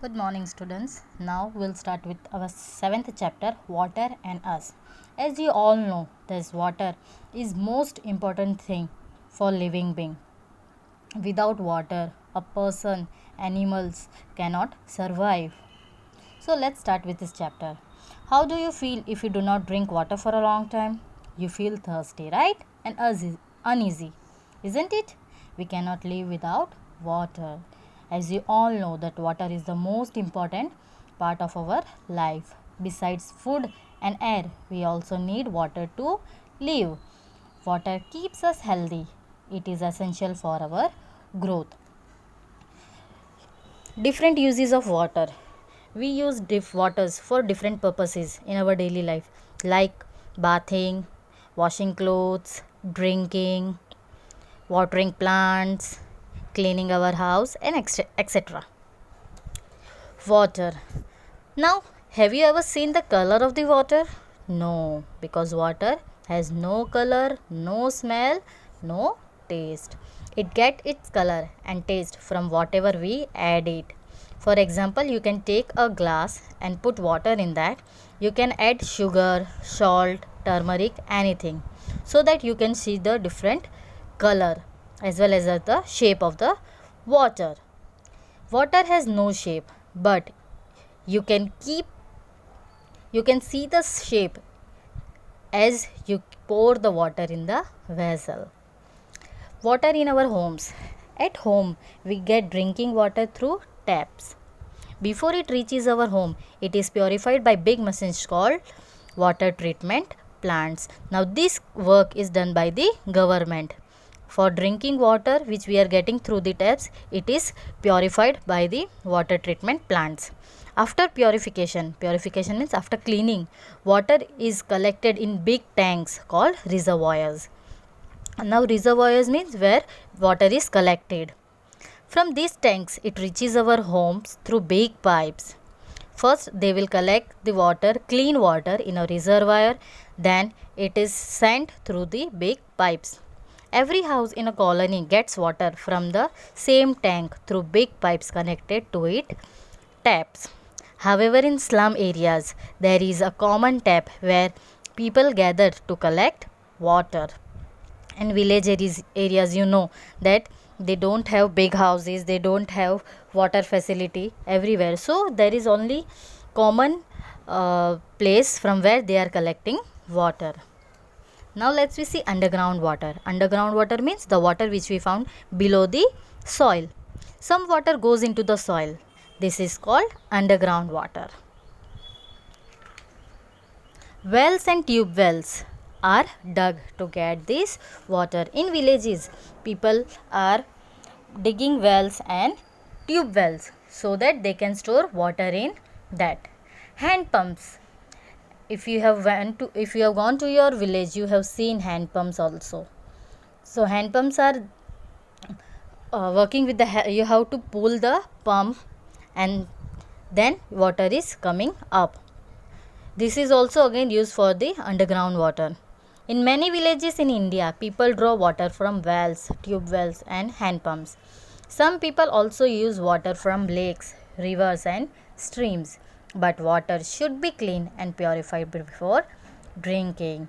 Good morning, students. Now we'll start with our 7th chapter, Water and Us. As you all know, this water is most important thing for living being. Without water, a person, animals cannot survive. So let's start with this chapter. How do you feel if you do not drink water for a long time? You feel thirsty, right? And uneasy, isn't it? We cannot live without water. As you all know that water is the most important part of our life. Besides food and air, we also need water to live. Water keeps us healthy. It is essential for our growth. Different uses of water. We use waters for different purposes in our daily life, like bathing, washing clothes, drinking, watering plants, cleaning our house, and etc. Water. Now, have you ever seen the color of the water? No, because water has no color, no smell, no taste. It gets its color and taste from whatever we add it. For example, you can take a glass and put water in that. You can add sugar, salt, turmeric, anything, so that you can see the different color as well as the shape of the water. Water has no shape, but you can see the shape as you pour the water in the vessel. Water in our homes. At home, we get drinking water through taps. Before it reaches our home, it is purified by big machines called water treatment plants. Now this work is done by the government. For drinking water which we are getting through the taps, it is purified by the water treatment plants. After purification means after cleaning, water is collected in big tanks called reservoirs. Now reservoirs means where water is collected. From these tanks, it reaches our homes through big pipes. First, they will collect the water, clean water in a reservoir. Then, it is sent through the big pipes. Every house in a colony gets water from the same tank through big pipes connected to it taps. However, in slum areas, there is a common tap where people gather to collect water. In village areas, you know that they don't have big houses, they don't have water facility everywhere, so there is only common place from where they are collecting water. Now let's we see underground water. Underground water means the water which we found below the soil. Some water goes into the soil. This is called underground water. Wells and tube wells are dug to get this water. In villages, people are digging wells and tube wells so that they can store water in that. Hand pumps. If you have gone to your village, you have seen hand pumps also. So hand pumps are working with you have to pull the pump and then water is coming up. This is also again used for the underground water. In many villages in India, people draw water from wells, tube wells and hand pumps. Some people also use water from lakes, rivers and streams. But water should be clean and purified before drinking.